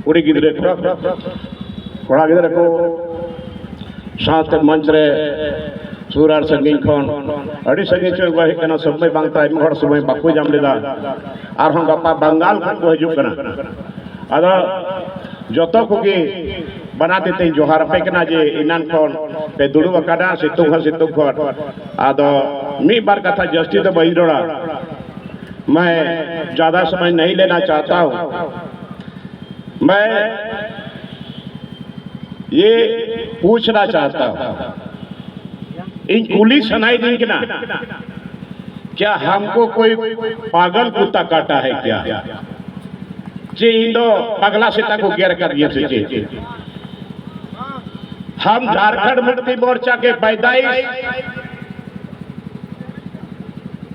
कुड़ी गिद्रे कोड़ा गिद्रे को साथ मंच रे सूरार संगीन खन अड़ी संगीन चो गए कना समय बांगता है मगर समय बाकू जाम लेदा आर हम गप्पा बंगाल खन को हजू कना अदा जोतो कुकी बना देते जोहार पे कना जे इनान खन पे दुड़ू अकाडा सितु खन आदो मी बार कथा जस्टी तो बही रोड़ा मैं ज़्यादा समय नहीं लेना चाहता हूँ। मैं ये पूछना चाहता हूँ इन कुली सुनाई दी कि ना, क्या हमको कोई पागल कुत्ता काटा है क्या जी इंदो पगला सीता को गिर कर दिए। हम झारखंड मुक्ति मोर्चा के पैदाइश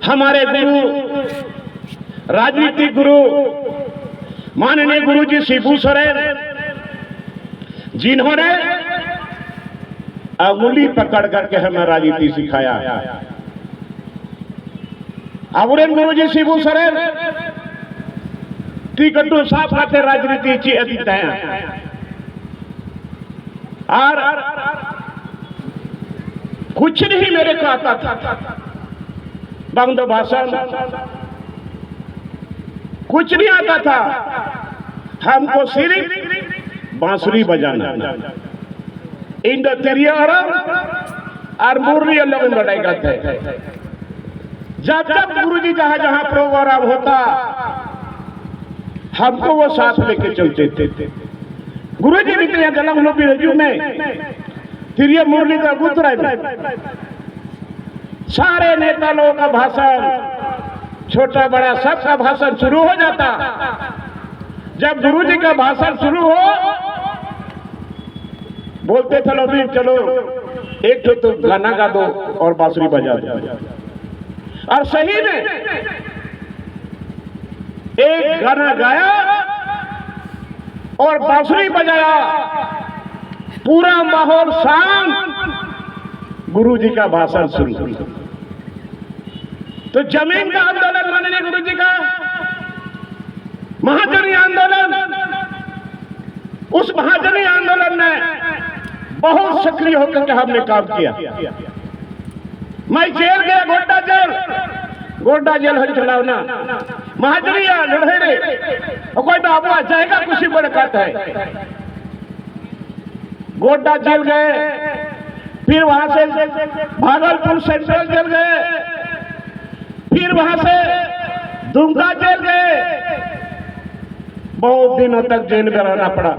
हमारे गुरु राजनीतिक गुरु माननीय गुरु जी शिबू सोरेन जिन्होंने अंगुली पकड़ करके हमें राजनीति सिखाया। अवरेन गुरु जी शिबू सोरेन टिकटू साफ करते राजनीति ची अधिक और कुछ नहीं मेरे को आता था बंद भाषण कुछ नहीं आता था। हमको सिर्फ बांसुरी बजाना इन तिरिया और मुरली लोग लड़ाई करते। जब जब गुरुजी जहां जहां प्रोग्राम होता हमको वो साथ लेके चलते थे। गुरुजी निकले गलम लोग रजू में तिरिया मुरली का गुतरा सारे नेता लोगों का भाषण छोटा बड़ा सबका भाषण शुरू हो जाता। जब गुरुजी का भाषण शुरू हो बोलते चलो भी चलो एक तो गाना गा दो और बांसुरी बजा दो। और सही में एक गाना गाया और बांसुरी बजाया, पूरा माहौल शांत। गुरुजी का भाषण शुरू। तो जमीन का आंदोलन माननीय गुरुजी का महाजनी आंदोलन, उस महाजनी आंदोलन में बहुत सक्रिय होकर के हमने काम किया। मैं जेल गया, गोड्डा जेल हज चलावना महाजनी लड़े रे और कोई बाबू आ जाएगा कुछ बड़े कहता है। गोड्डा जेल गए, फिर वहां से भागलपुर सेंट्रल जेल गए, फिर वहां से दुमका जेल गए। बहुत दिनों तक जेल में रहना पड़ा।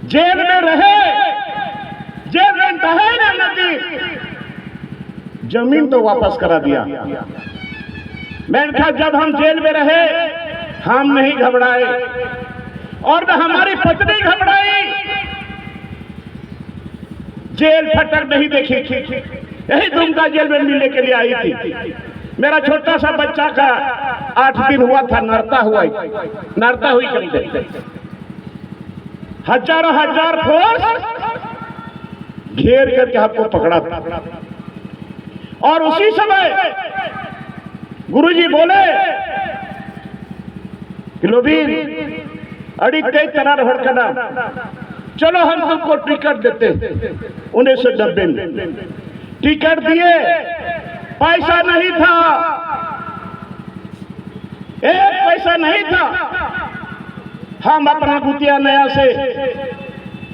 जेल में रहे, जेल में बहे ना नदी, जमीन तो वापस करा दिया। मैंने कहा जब हम जेल में रहे हम नहीं घबराए और न हमारी पत्नी घबराई। जेल फटक नहीं देखी, यही दुमका जेल में मिलने के लिए आई थी। मेरा छोटा सा बच्चा का 8 दिन हुआ था, नरता हुई करते। हजारों हजार फोर्स घेर करके हमको पकड़ा था। और उसी समय गुरुजी बोले कि लोबीन अड़ी कई तरह हड़कना, चलो हम तुमको टिकट देते। 1990 में टिकट दिए, पैसा नहीं था, एक पैसा नहीं था। हम अपना गुतिया नया से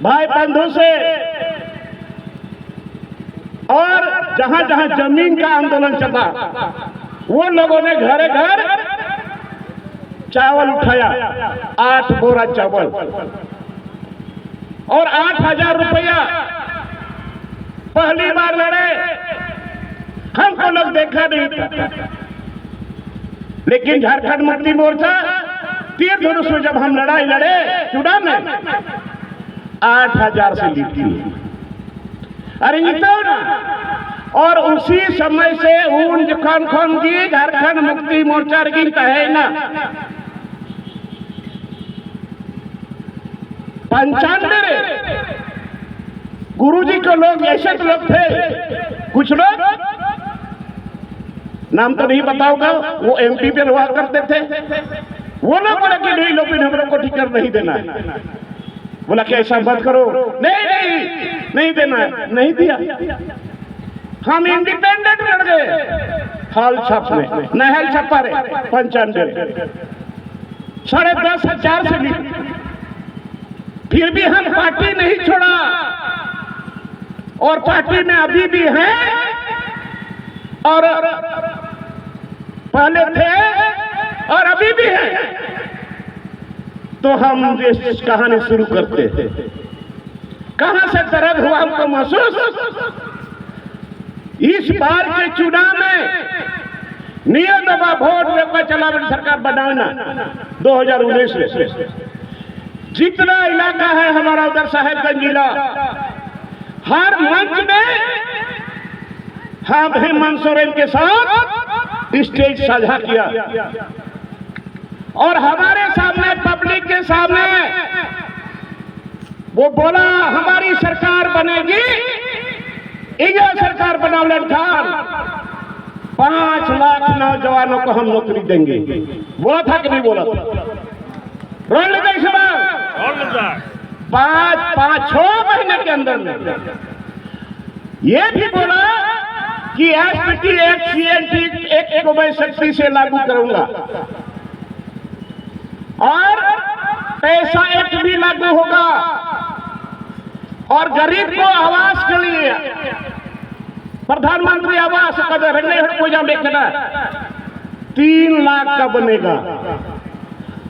भाई बंधु से और जहां जहां जमीन का आंदोलन चला वो लोगों ने घरे घर चावल उठाया, 8 बोरा चावल और 8,000 रुपया। पहली बार लड़े, हमको लोग देखा नहीं था। लेकिन झारखंड मुक्ति मोर्चा तीर धनुष में जब हम लड़ाई लड़े चुनाव में 8,000 से जीती। अरे तो ना, और उसी समय से उन खान की झारखंड मुक्ति मोर्चा की कहे ना 95 गुरुजी के लोग ऐसे तो लोग थे, कुछ लोग नाम तो नहीं बताऊंगा, वो एमपी पे हुआ करते थे। वो ना बोला कि नहीं लोबिन हम लोग को टिकट नहीं देना है। बोला कि ऐसा मत करो, नहीं नहीं नहीं देना है, नहीं दिया। हम इंडिपेंडेंट लड़ गए हाल छाप में, नहल छपा रहे 95 10,500 से भी, फिर भी हम पार्टी नहीं छोड़ा और पार्टी में अभी भी हैं और पहले थे और अभी भी हैं। तो हम ये कहानी शुरू करते हैं। कहां से दर्द हुआ हमको महसूस? इस बार के चुनाव में नियत दफा वोट लेकर चला सरकार बनाना 2019 में जितना इलाका है हमारा उधर साहेबगंज जिला, हर मंच में हम हेमंत सोरेन के साथ स्टेज साझा किया और हमारे सामने पब्लिक के सामने वो बोला हमारी सरकार बनेगी, इंडिया सरकार बनाओ लड़खान, 5 लाख नौजवानों को हम नौकरी देंगे। बोला था कि नहीं बोला था? रोल लेते 5-6 महीने के अंदर में ये भी बोला कि एसपीटी एक्ट सीएनटी एक्ट को मैं सख्ती से लागू करूंगा और पैसा एक्ट भी लागू होगा और गरीब को आवास के लिए प्रधानमंत्री आवास का पूजा देखना 3 लाख का बनेगा।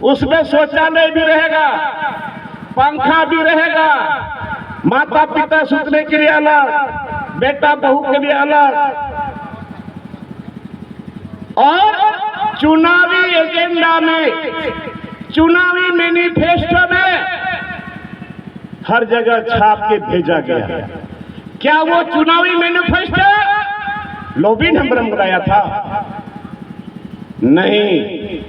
उसमें शौचालय भी रहेगा, पंखा भी रहेगा, माता पिता सुतने के लिए अलग, बेटा बहू के लिए अलग। और चुनावी एजेंडा में, चुनावी मैनिफेस्टो में हर जगह छाप के भेजा गया। क्या वो चुनावी मैनिफेस्टो लोबिन हमने बनाया था? नहीं,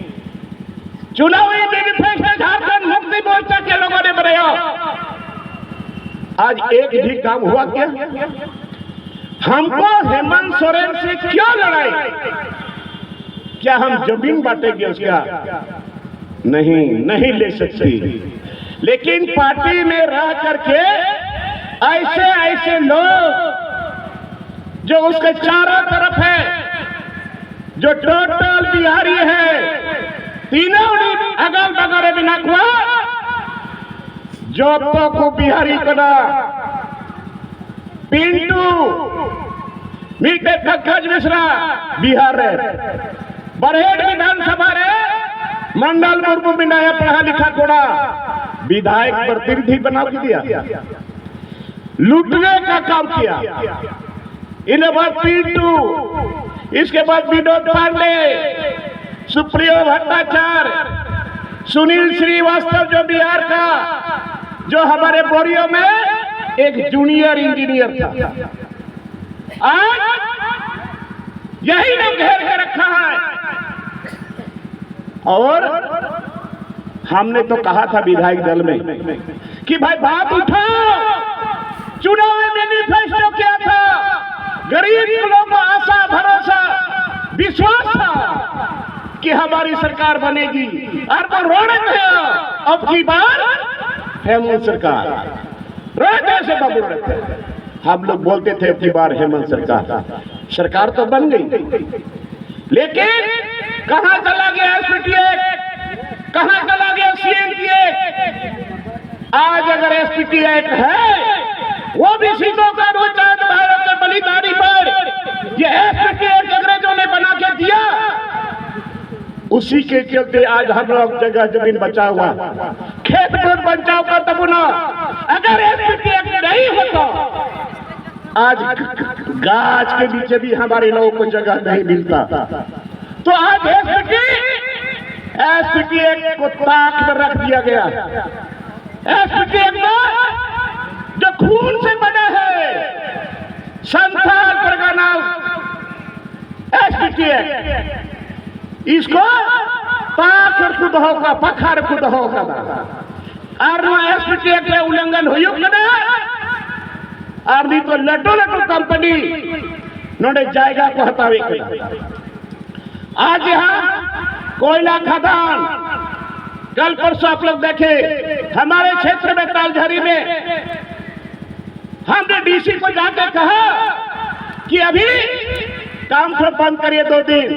चुनावी मैनिफेस्टो झारखंड मुक्ति मोर्चा के लोगों ने बनाया। आज एक भी काम हुआ क्या? हमको हेमंत सोरेन से क्यों लड़ाई? क्या हम जमीन बांटेंगे उसका? नहीं, नहीं ले सकती। लेकिन पार्टी में रह करके ऐसे ऐसे लोग जो उसके चारों तरफ है, जो टोटल बिहारी है, तीनों अगल बगल बिना हुआ, जो को बिहारी बना, पिंटू मीटे पंकज मिश्रा बिहार रे, बरहेट विधानसभा रे मंडल मुर्मू बिनाया पढ़ा लिखा कोड़ा विधायक प्रतिनिधि बना के दिया, लूटने का काम किया। इन्हें बाद पिंटू, इसके बाद विनोद पांडे, सुप्रियो भट्टाचार्य, सुनील श्रीवास्तव जो बिहार का, जो हमारे बोरियो में एक जूनियर इंजीनियर था, आज यही लोग घेर के रखा है। और हमने तो कहा था विधायक दल में कि भाई बात उठाओ, चुनावी मैनिफेस्टो क्या था? गरीब लोगों को आशा भरोसा विश्वास था कि हमारी सरकार बनेगी, और वो रोने थे। अब की बार हेमंत सरकार रोते से बाबू रहते, हम लोग बोलते थे अब की बार हेमंत सरकार। सरकार तो बन गई, लेकिन कहां चला गया एसपीटी एक्ट? कहां चला गया सीएनटी एक्ट? आज अगर एसपीटी एक्ट है, वो भी सीटों का रोचान भारत के बलिदानी पर ये एसपीटी एक्ट अंग्रेजों ने बना के दिया, उसी के चलते आज हम लोग जगह जमीन बचा हुआ, खेत में बचाव का तबुना। अगर एसपीटी एक्ट नहीं होता, आज गाछ के नीचे भी हमारे लोगों को जगह नहीं मिलता। तो आज एसपीटी एक्ट को ताक में रख दिया गया। एसपीटी एक्ट जो खून से बना है, संथाल परगना एसपीटी एक्ट, इसको ताक खुद होगा, पखार खुद होगा। और एसपीटी एक्ट उल्लंघन हुई और नहीं तो लटो लटो कंपनी नोड़े जाएगा को हटावे। आज यहाँ कोयला खदान, कल परसों आप लोग देखे हमारे क्षेत्र में तालझारी में हमने डीसी को जाकर कहा कि अभी काम को बंद करिए 2 दिन,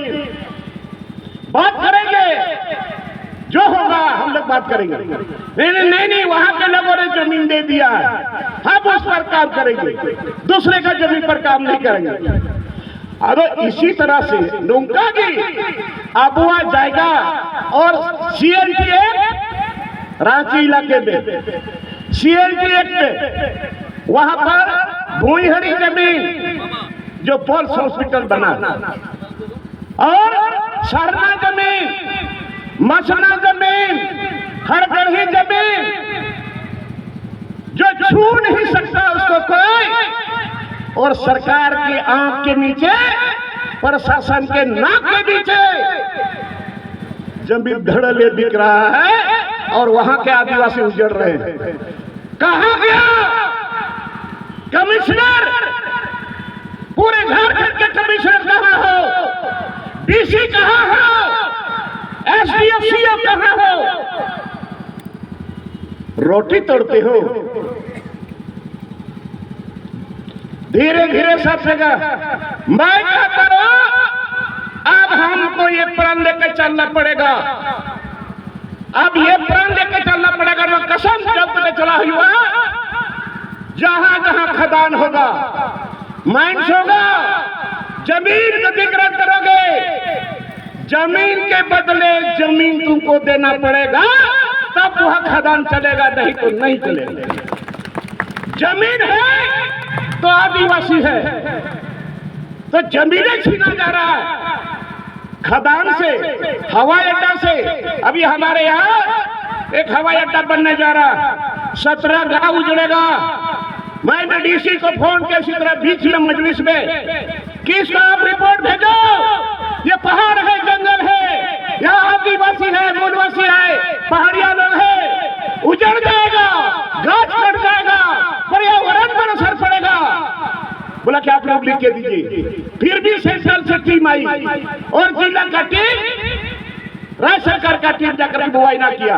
बात करेंगे, जो होगा हम लोग बात करेंगे। नहीं, वहां के लोगों ने जमीन दे दिया है, हम उस पर काम करेंगे, दूसरे का जमीन पर काम नहीं करेंगे। अब इसी तरह से लुंका की अबुआ जाएगा और सीएलटी एक्ट रांची इलाके में, सीएलटी एक्ट में वहां पर भूईहड़ी जमीन जो पॉल्स हॉस्पिटल बना और सरना जमीन, मसना जमीन, हरगढ़ी जमीन जो छू नहीं सकता उसको कोई, और सरकार की आंख के नीचे, प्रशासन के नाक के नीचे जमीन धड़ल्ले बिक रहा है और वहां के आदिवासी उजड़ रहे हैं। कहां गया कमिश्नर? पूरे झारखंड के कमिश्नर कहां हो? डीसी कहां हो? एसडीओ सीओ कहां हो? रोटी तोड़ते हो। धीरे धीरे सब जगह मैं कहता हूं, अब हमको ये प्रण लेकर चलना पड़ेगा, अब ये प्रण लेकर चलना पड़ेगा। मैं कसम जब चला हुआ, जहां जहां खदान होगा, माइंस होगा, जमीन अधिग्रहण करोगे, जमीन के बदले जमीन तुमको देना पड़ेगा, तब वह खदान चलेगा, नहीं तो नहीं चलेगा। जमीन है तो आदिवासी है, तो जमीनें छीना जा रहा है खदान से, हवाई अड्डा से। अभी हमारे यहाँ एक हवाई अड्डा बनने जा रहा, 17 गांव उजड़ेगा। मैंने डीसी को फोन किया इसी तरह बीच में मजलिस में, किसका आप रिपोर्ट भेजो, ये पहाड़ है, जंगल है, यहाँ आदिवासी है, मूलवासी है, पहाड़िया लोग है, उजड़ जाएगा, घास कट जाएगा, पर्यावरण पर असर पड़ेगा। बोला कि आप लोग लिख के दीजिए। फिर भी सेंट्रल से टीम आई और जिला का टीम, राज्य सरकार का टीम जाकर मुआयना किया,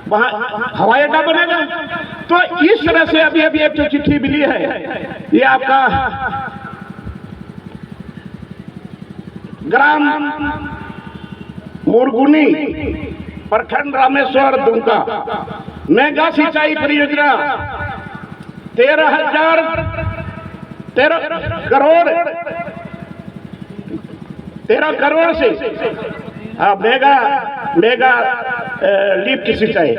वहां हवाई अड्डा बनेगा। तो इस तरह से अभी एक जो चिट्ठी मिली है, ये आपका ग्राम मुरगुनी, प्रखंड रामेश्वर दुमका, मेगा सिंचाई परियोजना 13 करोड़ से मेगा लिफ्ट सिंचाई,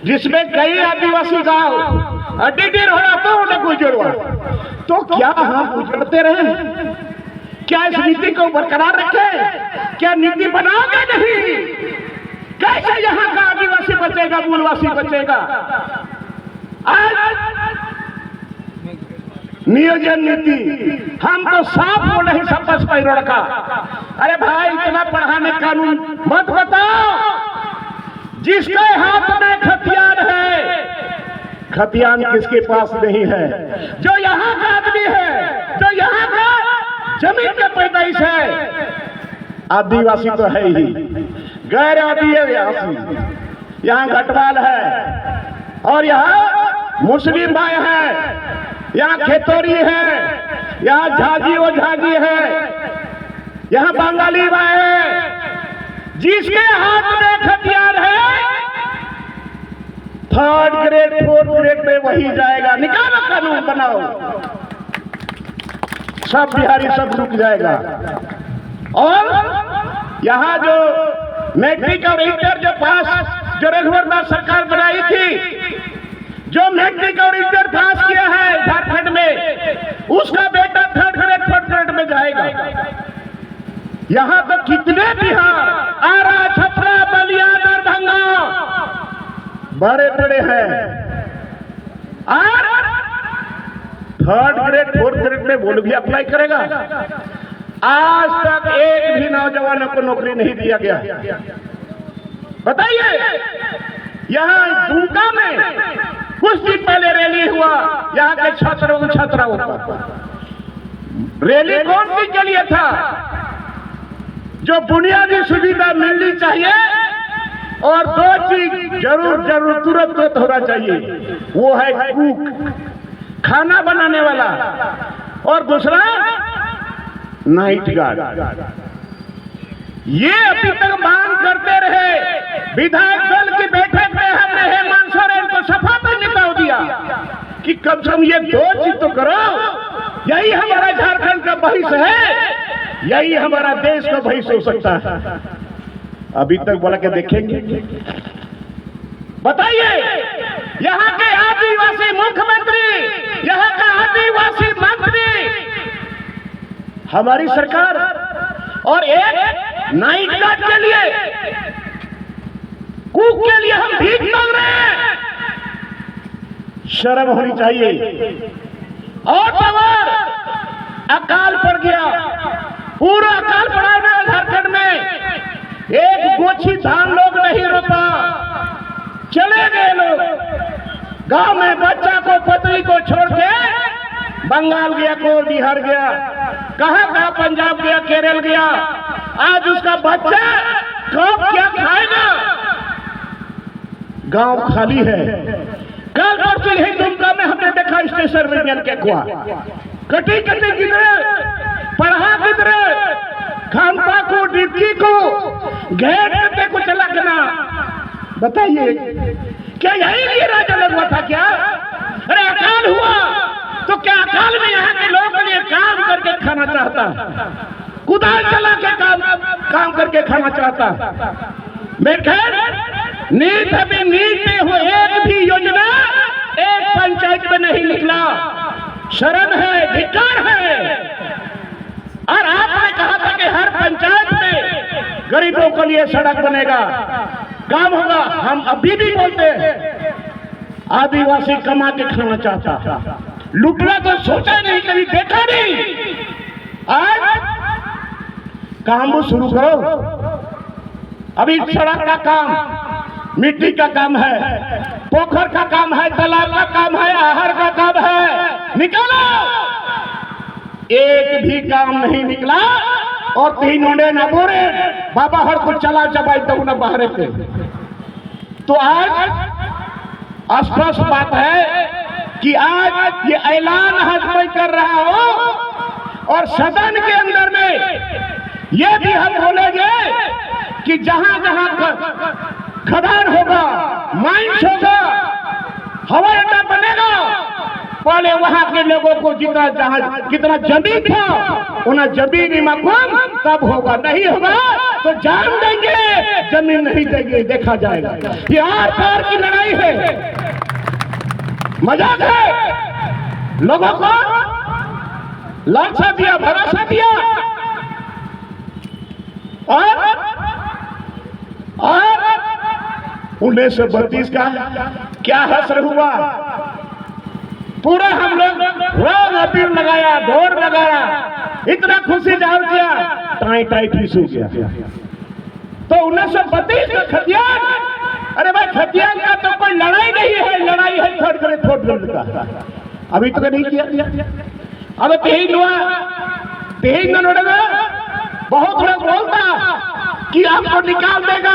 जिसमें कई आदिवासी गांव अड्डीडीर हो रहा तो उन्हें गुजरवा। तो क्या हम गुजरते रहे? क्या इस नीति को बरकरार रखे? क्या नीति बनाओगे? नहीं। कैसे यहाँ का आदिवासी बचेगा, मूलवासी बचेगा? आज नियोजन नीति हम तो साफ हो नहीं सकता पैरोड़ का। अरे भाई, इतना पढ़ाने कानून मत बताओ। जिसके हाथ में खतियान है, खतियान किसके पास नहीं है? जो यहाँ का आदमी है, जो यहाँ का जमीन का पैदाइश है, आदिवासी तो है ही, गैर आदिवासी यहाँ गढ़वाल है, और यहाँ मुस्लिम भाई है, यहाँ खेतोरी है, यहाँ झाजी और झाजी है, यहाँ बंगाली भाई है। जिसके हाथ में खतियान है, 3rd ग्रेड 4th ग्रेड में वही जाएगा। निकालो, कानून बनाओ, सब बिहारी सब रुक जाएगा। और यहाँ जो मैट्रिक और इंटर जो पास, जो रघुवरदास सरकार बनाई थी, जो मैट्रिक और इंटर पास किया है झारखंड में, उसका बेटा 3rd ग्रेड 4th ग्रेड में जाएगा। यहाँ तो कितने बिहार, आरा, छपरा, बलिया, दरभंगा बड़े बड़े हैं, और 3rd ग्रेड 4th ग्रेड में वो भी अप्लाई करेगा। आज तक एक भी नौजवानों को नौकरी नहीं दिया गया। बताइए, यहाँ दुमका में कुछ दिन पहले रैली हुआ, यहाँ के छात्राओं का रैली कौन सी के लिए था? जो बुनियादी सुविधा मिलनी चाहिए और दो चीज जरूर तुरंत होना चाहिए, वो है कुक, खाना बनाने वाला, और दूसरा नाइट गार्ड। ये अभी तक मांग करते रहे। विधायक दल की बैठक में हमने हेमंत सोरेन को सफा पे निकाल दिया कि कम से कम ये दो चीज तो करो। यही हमारा झारखंड का भविष्य है, यही हमारा देश का भविष्य हो सकता है। अभी तक बोला के देखेंगे। बताइए, यहाँ के आदिवासी मुख्यमंत्री, यहाँ का आदिवासी मंत्री, हमारी सरकार, और एक नाइट गार्ड के लिए, कुक के लिए हम भीख मांग रहे हैं। शर्म होनी चाहिए। और पावर अकाल पड़ गया, पूरा अकाल पड़ा है झारखंड में। एक गोछी धान लोग नहीं रोपा, चले गए लोग। गांव में बच्चा को, पत्नी को छोड़ के बंगाल गया, को बिहार गया, कहां पंजाब गया, केरल गया। आज उसका बच्चा कब क्या खाएगा? गांव खाली है। कल परसों यही दुमका में हमने देखा स्टेशन में के कुआ कटी गिरे, पढ़ा गिरे, खानपा को, डिप्टी को घेर करते को चला के ना। बताइए, क्या यही लिए राजा लगवा था क्या? अरे अकाल हुआ तो क्या अकाल में यहाँ के लोगों के लिए काम करके खाना चाहता, कुदाल चला के काम करके खाना चाहता? मैं खैर नीट अभी नीट में हो, एक भी योजना एक पंचायत में नहीं निकला। शर्म है, धिक्कार है। और आपने कहा था कि हर पंचायत में गरीबों के लिए सड़क बनेगा, काम होगा। हम अभी भी बोलते हैं, आदिवासी कमा के खाना चाहता, लुटना तो सोचा नहीं, कभी देखा नहीं। आज काम वो शुरू करो। अभी सड़क का काम, मिट्टी का काम है, पोखर का काम है, तालाब का काम है, आहार का काम है, निकालो। एक भी काम नहीं निकला। और तीनों ने न बोरे बाबा हर को चला जबाई तो न बाहर थे। तो आज स्पष्ट बात है कि आज ये ऐलान मैं कर रहा हूं, और सदन के अंदर में ये भी हम बोलेंगे कि जहां जहां खदान होगा, माइंस होगा, हवाई अड्डा बनेगा, पहले वहां के लोगों को जितना जहां कितना जमीन था उन्हें जमीन मकान तब होगा। नहीं होगा तो जान देंगे, जमीन नहीं देंगे, देखा जाएगा। ये आर पार की लड़ाई है, मजाक है। लोगों को लालसा दिया, भरोसा दिया, और 1932 का क्या हश्र हुआ। पूरा हम लोग रंग अपील लगाया, ढोल लगाया, इतना खुशी जाहिर किया, टाई टाई फीस हो गया। तो 1932 का खतियान, अरे भाई खतियान का तो कोई लड़ाई नहीं है, लड़ाई है थोड़ करे थोड़ का। अभी तो नहीं किया। अब तेही नोड़ेगा। बहुत लोग बोलता कि आपको निकाल देगा,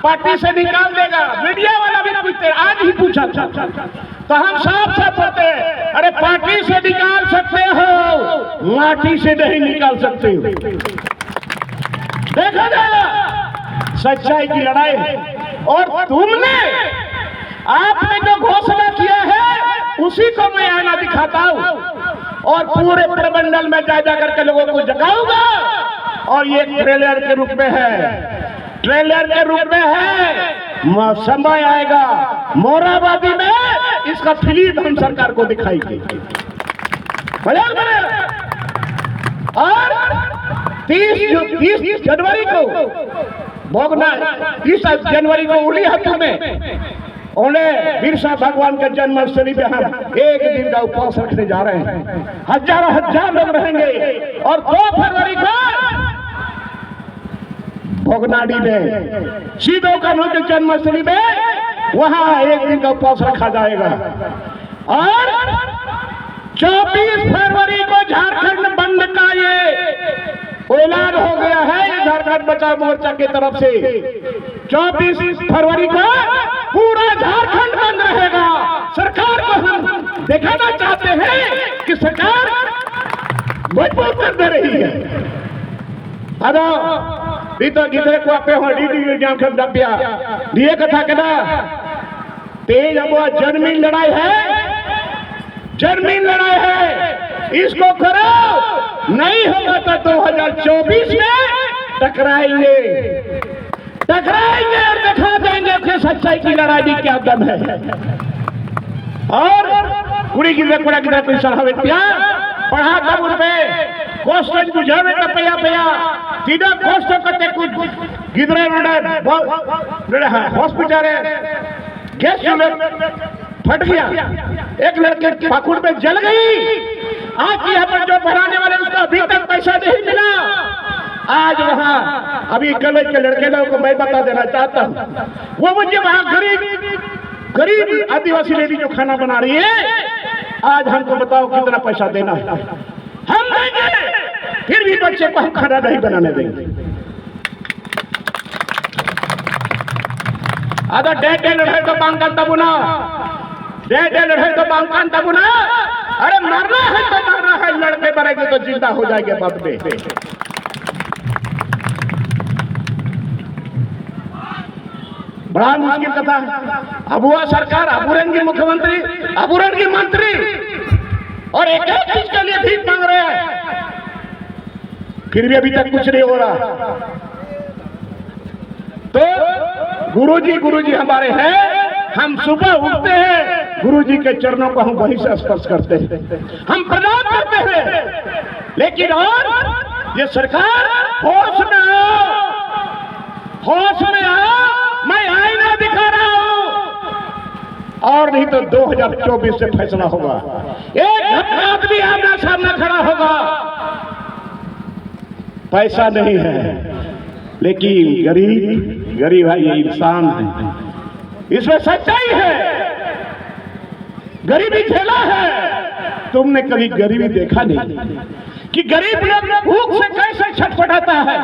पार्टी से निकाल देगा। मीडिया वाला भी पूछते, आज ही पूछा था। तो हम साफ साफ बोलते हैं, अरे पार्टी से निकाल सकते हो, माटी से नहीं निकाल सकते हो। देखा जाएगा, सच्चाई की लड़ाई है। और आपने जो घोषणा किया है उसी को मैं आईना दिखाता हूं, और पूरे प्रमंडल में जा करके लोगों को जगाऊंगा। और ये ट्रेलर के रूप में है, ट्रेलर के रूप में है। समय आएगा मोराबादी में इसका फिल्म हम सरकार को दिखाएंगे। और 30 जनवरी को भोगना, 30 जनवरी को उली हाथों में उन्हें बिरसा भगवान के जन्मस्थली पे हम एक दिन का उपवास रखने जा रहे हैं। हजार लोग रहेंगे। और 2 फरवरी को भोगनाडी में सीधो कानून के जन्मस्थली में वहां एक दिन का उपवास रखा जाएगा। और 24 फरवरी को झारखंड बंद का ये वो ऐलान हो गया है झारखंड बचाओ मोर्चा की तरफ से 24 फरवरी को पूरा झारखंड बंद रहेगा। सरकार को हम दिखाना चाहते हैं कि सरकार मजबूत कर दे रही है। अदा बीतो गिदरे को आपे हो डीडी मीडियम के डबिया लिए कथा केना तेज अब जन्मी लड़ाई है, जन्मी लड़ाई है, इसको करो, नहीं होगा तो 2024 में टकराएंगे और दिखा देंगे कि सच्चाई की लड़ाई भी क्या दम है। और कुड़ी की कुड़ा की पैसा हवे पढ़ा तब उन पे क्वेश्चन बुझावे तो पया पया सीधा क्वेश्चन करते कुछ गिदरे रोडे हॉस्पिटल गैस चूल्हे फट गया, एक लड़के पाकुड़ में जल गई। आज यहाँ पर जो भराने वाले उसको अभी तक पैसा नहीं मिला। आज वहाँ अभी कल के लड़के लोगों को मैं बता देना चाहता हूँ, वो मुझे वहाँ गरीब आदिवासी लेडी जो खाना बना रही है, आज हमको बताओ कितना पैसा देना है, हम देंगे, फिर भी बच्चे को हम खाना नहीं बनाने देंगे। अगर डेढ़ लड़ाई तो बांकान तबुना, डेढ़ लड़ाई तो बांकान तबुना, अरे मरना है तो मरना है, लड़के मरेंगे तो जिंदा हो जाएंगे बाद में। बड़ा मुश्किल कथा है। अबुआ सरकार, अबुरन की मुख्यमंत्री, अबुरन की मंत्री, और एक एक चीज के लिए भीख मांग रहे हैं, फिर भी अभी तक कुछ नहीं हो रहा। तो गुरुजी हमारे हैं, हम सुबह उठते हैं, गुरुजी के चरणों को हम वहीं से स्पर्श करते हैं, हम प्रणाम करते हैं। लेकिन और ये सरकार होश में आओ, होश में आओ, मैं आईना दिखा रहा हूं, और नहीं तो 2024 से फैसला होगा। एक आदमी आमना सामना खड़ा होगा, पैसा नहीं है लेकिन गरीब है, ये इंसान है, इसमें सच्चाई है, गरीबी झेला है। तुमने कभी गरीबी देखा नहीं कि गरीब लोग भूख से कैसे छटपटाता है,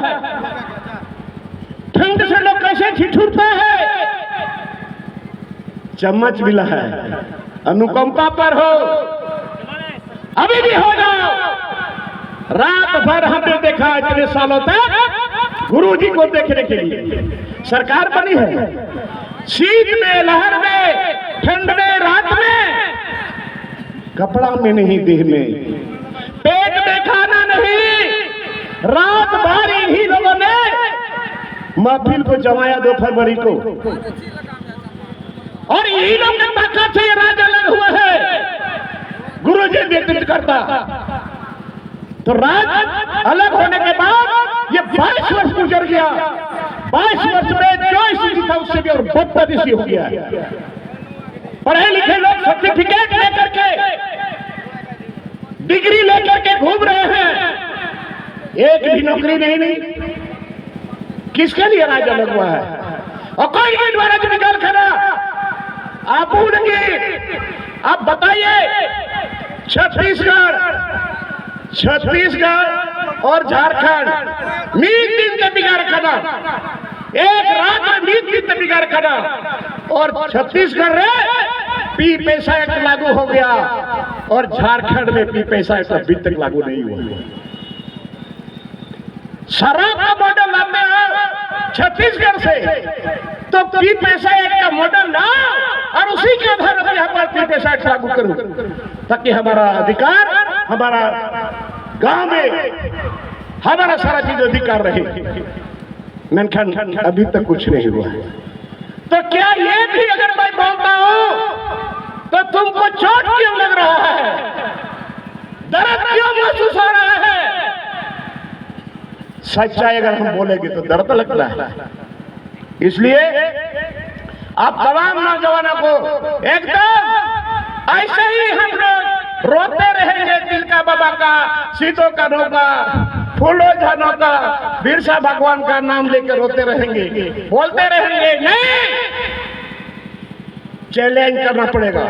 ठंड से लोग कैसे ठिठुरता है। चम्मच मिला है, अनुकंपा पर हो, अभी भी हो जाओ। रात भर हमने देखा इतने सालों तक गुरुजी को देखने के लिए सरकार बनी है, शीत में, लहर में, ठंड में, रात में, कपड़ा में नहीं, देह में, पेट में खाना नहीं, रात भर इन्हीं लोगों ने महफिल को जमाया 2 फरवरी को, और यही लोग के ताकत से राज अलग हुआ है, गुरुजी नेतृत्व करता। तो राज अलग होने के बाद ये 22 वर्ष गुजर गया, 22 वर्ष में जो स्थिति था उससे भी और बदतरीसी हो गया। पढ़े लिखे लोग सर्टिफिकेट लेकर के, डिग्री लेकर के घूम रहे हैं, एक भी नौकरी नहीं। किसके लिए राज अलग हुआ है? और कोई नहीं द्वारा जो निकाल खड़ा आप उड़ेंगे। आप बताइए, छत्तीसगढ़ और झारखंड मीत दिन के बिगाड़ खड़ा, एक रात में मीत दिन के बिगाड़ खड़ा, और छत्तीसगढ़ में पी पैसा एक्ट लागू हो गया और झारखंड में पी पैसा एक्ट अभी तक लागू नहीं हुआ। शराब का मॉडल लाते हैं छत्तीसगढ़ से, तो पी पैसा एक्ट का मॉडल लाओ और उसी के आधार पर यहाँ पर पी पैसा एक्ट लागू करो, ताकि हमारा अधिकार, हमारा गांव में हमारा सारा चीज अधिकार रहे। मेनखान अभी तक कुछ नहीं हुआ। तो क्या ये भी अगर मैं बोलता हूं तो तुमको चोट क्यों लग रहा है, दर्द क्यों महसूस हो रहा है? सच्चाई अगर हम बोलेंगे तो दर्द लगता है। इसलिए आप तमाम नौजवानों को एकदम ऐसे ही हम लोग रोते रहेंगे, तिलका बाबा का, सीतों का नौका, फूलो झानों का, बिरसा भगवान का नाम लेकर रोते रहेंगे, बोलते रहेंगे। नहीं, चैलेंज करना पड़ेगा,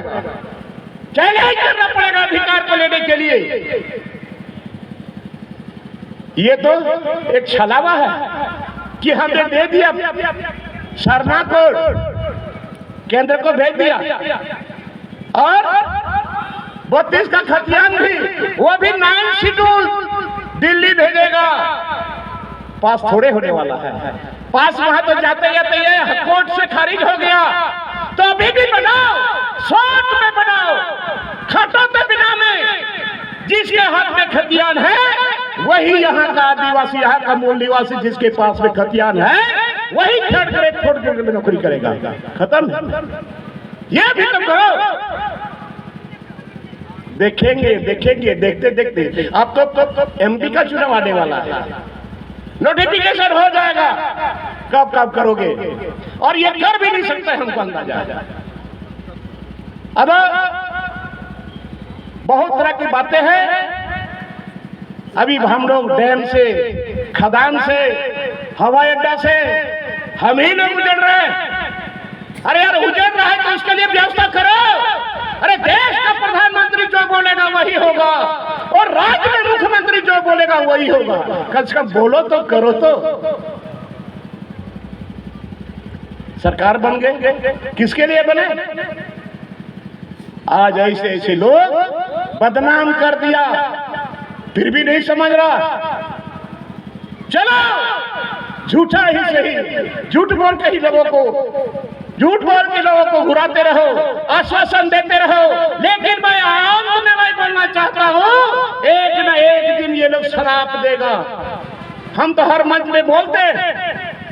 चैलेंज करना पड़ेगा अधिकार को लेने के लिए। ये तो एक छलावा है कि हमने दे दिया, शर्मा को केंद्र को भेज दिया, और 32 का खतियान भी, वो भी 9 शेड्यूल दिल्ली भेजेगा। पास थोड़े होने वाला है, पास वहां तो जाते जाते ये कोर्ट से खारिज हो गया, तो अभी भी बनाओ, शॉर्ट में बनाओ, खटोते बिना में। जिसके हाथ में खतियान है वही यहाँ का आदिवासी, यहाँ का मूल निवासी, जिसके पास में खतियान है वही थर्ड ग्रेड फोर्थ ग्रेड में नौकरी करेगा। खत्म। ये भी तो करो। देखेंगे देखेंगे, देखते देखते अब तो एमपी का चुनाव आने वाला है, नोटिफिकेशन हो जाएगा, कब कब करोगे, और ये कर भी नहीं सकते, हमको अंदाजा। अब बहुत तरह की बातें हैं। अभी हम लोग डैम से, खदान से, हवाई अड्डा से हम ही लोग उजड़ रहे हैं। अरे यार, उजड़ रहा है तो उसके लिए व्यवस्था करो। अरे देश का प्रधानमंत्री जो बोलेगा वही होगा, और राज्य में मुख्यमंत्री जो बोलेगा वही होगा। कम से कम बोलो तो, करो तो। सरकार बन गए, किसके लिए बने? आज ऐसे ऐसे लोग बदनाम कर दिया, फिर भी नहीं समझ रहा। चलो झूठा ही सही, झूठ बोल के ही लोगों को घुराते रहो, आश्वासन देते रहो। लेकिन मैं आम में मैं बोलना चाहता हूँ, एक न एक दिन ये लोग शराप देगा। हम तो हर मंच में बोलते हैं,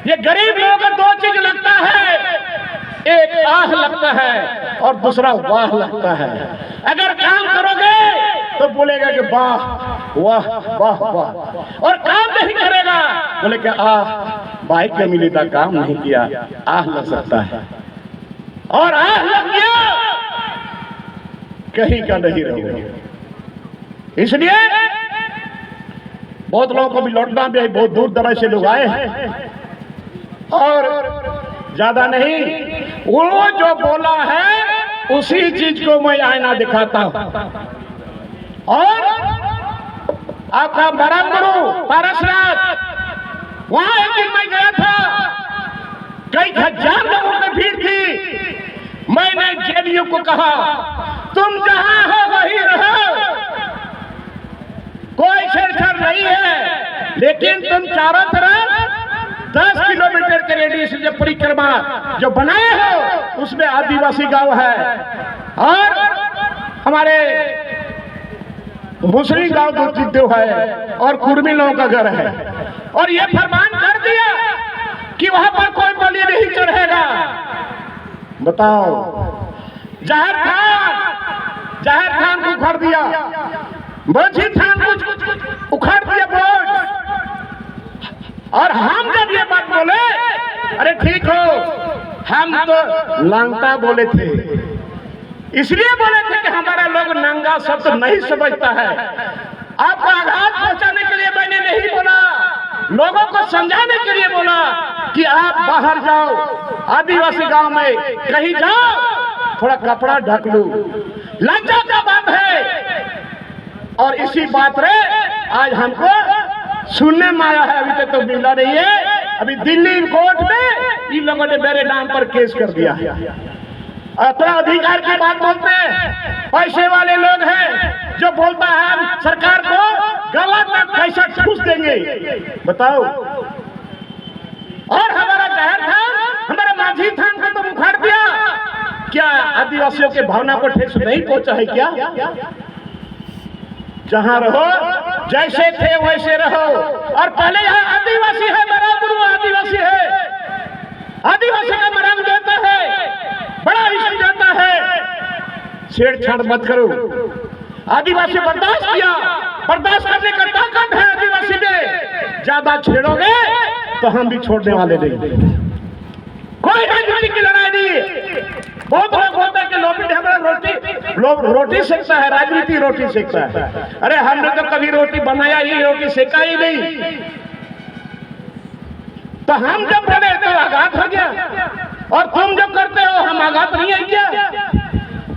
ये गरीब लोगों को 2 चीज लगता है, एक आह लगता है और दूसरा वाह लगता है। अगर काम करोगे तो बोलेगा कि वाह वाह वाह वाह, और काम नहीं करेगा बोले कि बाइक में मिली था, काम नहीं किया, आह लग सकता है। और आह लग गया कहीं का नहीं रहोगे। इसलिए बहुत लोगों को भी लौटना भी, बहुत दूर दराज से लोग आए हैं, और ज्यादा नहीं, वो जो बोला है उसी चीज को मैं आईना दिखाता हूं। और आपका परम गुरु पारसनाथ, वहां एक दिन मैं गया था, कई हजार लोगों की भीड़ थी। मैंने जेडीयू को कहा, तुम जहां हो वहीं रहो, कोई छेड़छाड़ नहीं है, लेकिन तुम चारों तरफ 10 किलोमीटर के रेडियस जो परिक्रमा जो बनाए हो उसमें आदिवासी गांव है, और हमारे मुस्लिम गांव है, और कुर्मी लोगों का घर है। और ये फरमान कर दिया कि वहां पर कोई बलि नहीं चढ़ेगा। बताओ, जहर खान को उखाड़ दिया, बंसी खान को उखाड़ दिया बोर्ड। और हम जब ये बात बोले, अरे ठीक हो, हम तो लांगटा बोले थे, इसलिए बोले थे कि हमारा लोग नंगा शब्द नहीं समझता है। आपको आघात पहुंचाने के लिए मैंने नहीं बोला, लोगों को समझाने के लिए बोला कि आप बाहर जाओ, आदिवासी गांव में कहीं जाओ, थोड़ा कपड़ा ढक लो, लज्जा का बात है। और इसी बात रे आज हमको सुनने में आया है, अभी तक तो मिला नहीं है। अभी दिल्ली कोर्ट में इन लोगों ने मेरे नाम पर केस कर दिया है। अपना अधिकार की बात बोलते हैं, पैसे वाले लोग हैं जो बोलता है हम सरकार को गलत में पैसा घूस देंगे। बताओ, और हमारा जहर थान, हमारा माझी थान को तो उखाड़ दिया। क्या आदिवासियों के भावना को ठेस नहीं पहुंचा है क्या? जहां रहो जैसे थे वैसे रहो। और पहले यहाँ आदिवासी है, बड़ा गुरु आदिवासी है, आदिवासी का मरम देता है, बड़ा इश्क देता है। छेड़छाड़ मत करो। आदिवासी बर्दाश्त किया, बर्दाश्त करने का ताकत है आदिवासी में। ज्यादा छेड़ोगे तो हम भी छोड़ने वाले नहीं। कोई राजनीति की लड़ाई नहीं। बहुत लोग होता है कि रोटी सेकता है, राजनीति रोटी सेकता है। अरे हमने तो कभी रोटी बनाया ही, रोटी सेका ही नहीं। तो हम जब बोले तो आघात हो गया, और तुम जब करते हो हम आघात नहीं है क्या?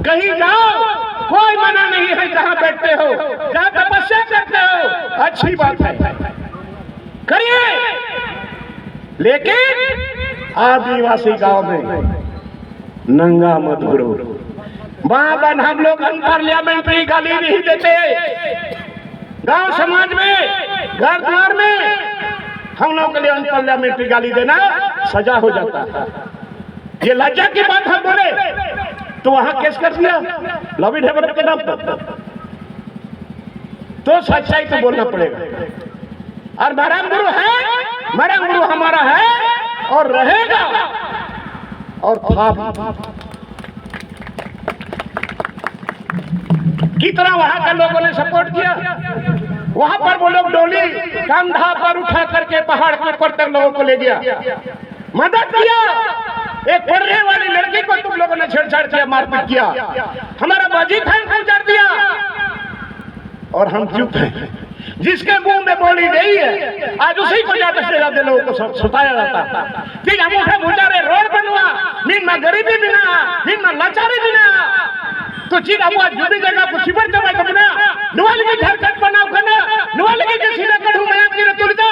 कहीं जाओ, कोई मना नहीं है, जहां बैठते हो, जहां तपस्या करते हो, अच्छी बात है। करिए, लेकिन आदिवासी गांव में नंगा मत घुरो। वहां पर हम लोग अनपार्लियामेंट्री गाली नहीं देते। गांव समाज में, घर द्वार में हम लोग के लिए अनपार्लियामेंट्री गाली देना सजा हो जाता है। ये लज्जा की बात हम बोले तो वहां केस कर दिया लॉबी डेवलप के नाम पर। तो सच्चाई तो बोलना पड़ेगा। और मरम गुरु है, मरम गुरु हमारा है और रहेगा। और कितना वहां के लोगों ने सपोर्ट किया। वहां पर वो लोग डोली कंधा पर उठा करके पहाड़ के ऊपर तक लोगों को ले गया, मदद किया। एक पढ़ने वाली लड़की को तुम लोगों ने छेड़छाड़ किया, मारपीट किया, हमारा बाजी खान को उजाड़ दिया और हम चुप हैं। जिसके मुंह में बोली नहीं है आज उसी को ज्यादा से ज्यादा लोगों को सताया जाता है। ठीक है, मुझे मुझारे रोड बनवा मीन में गरीबी बिना, मीन में लाचारी बिना तो चीज अब आज जुड़ी जगह को शिवर जमा करना नुवाल की झारखंड बनाओ करना नुवाल की जैसी ना कढ़ू मैं आपकी न तुलता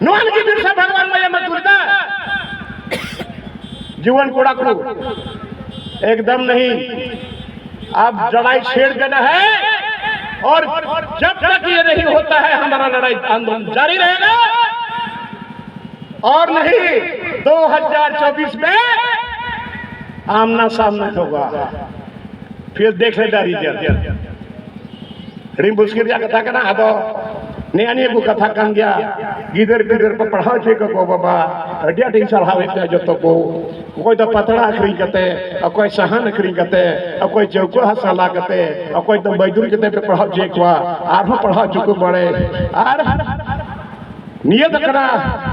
नुवाल की बिरसा भगवान मैं मत तुलता जीवन कोड़ा को एकदम नहीं। अब लड़ाई छेड़ देना है और जब तक ये नहीं होता है हमारा लड़ाई आंदोलन जारी रहेगा। और नहीं 2024 में आमना सामना होगा, फिर देख लेगा रिजल्ट। रिम्बुस्किर जा कथा करना आदो नया को कथा कान गया गिदर गिदर पर पढ़ाओ छे को बाबा अडिया टी सलावे ते जो तो को कोई तो पतड़ा अखरी कते कोई सहन अखरी कते कोई चौको हसला कते कोई तो बैदुर कते पे पढ़ाओ छे को आरो पढ़ाओ चुको बड़े आर नियत करा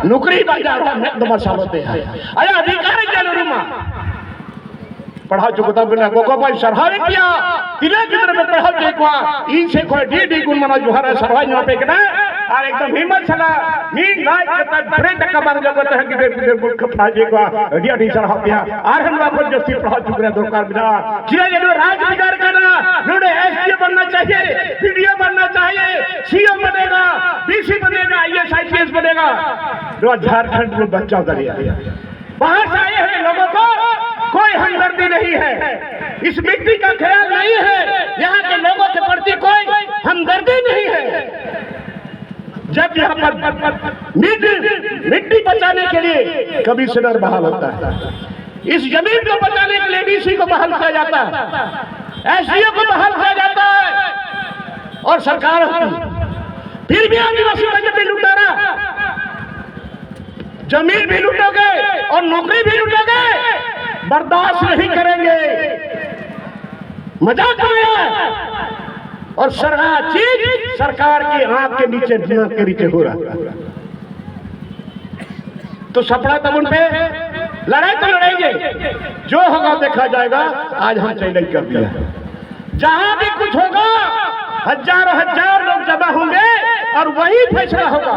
नौकरी बाजार में तुम्हार सालते है आया अधिकारी जरूर मा पढ़ा चुकता बिना को भाई सरहावे किया तिले किधर में पढ़ा देखवा इन से कोई डी गुण मना जोहरा सरहाई न पे कना और एकदम हिम्मत चला मीन लाइक का ब्रेड का बार जगत है कि किधर बुक खपा देखवा अडिया टी सरहा किया और हम लोग जस्ती पढ़ा चुकरा दरकार बिना चिरा जे राज बिगाड़ करना नोडे एसपी बनना चाहिए, पीडीओ बनना चाहिए, सीएम बनेगा, डीसी बनेगा, आईएएस आईपीएस बनेगा। जो झारखंड में बच्चा करिए बाहर से आए हैं लोगों को कोई हमदर्दी नहीं है, इस मिट्टी का ख्याल नहीं है, यहाँ के लोगों के प्रति कोई हमदर्दी नहीं है। जब यहाँ पर मिट्टी बचाने के लिए कमिश्नर बहाल होता है, इस जमीन को बचाने के लिए डीसी को बहाल किया जाता है, एसडीओ को बहाल किया जाता है और सरकार होती। फिर भी आदिवासी का जमीन लुटारा, जमीन भी लूटोगे और नौकरी भी लूटोगे, बर्दाश्त नहीं करेंगे। मजाक है और सरकार की आंख के नीचे दिमाग के नीचे हो रहा। तो सपना तब उन पे लड़ाई तो लड़ेंगे, जो होगा देखा जाएगा। आज हम चैलेंज कर दिया, जहां भी कुछ होगा हजार लोग जमा होंगे और वही फैसला होगा,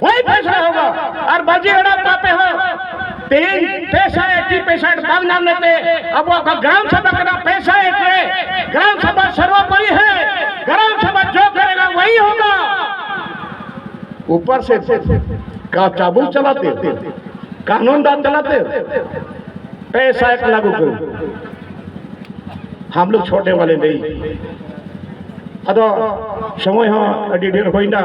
वही फैसला होगा। और बाजी अड़ा पापे हो 3 बाग नाम लेते अब वो ग्राम सभा का पैसा है, ग्राम सभा सर्वोपरि है, ग्राम सभा जो करेगा वही होगा। ऊपर से का चाबुक चलाते, कानून दान चलाते, पैसा एक लागू करो। हम लोग छोटे वाले नहीं, अदो समय हाँ अडी ढेर होई ना।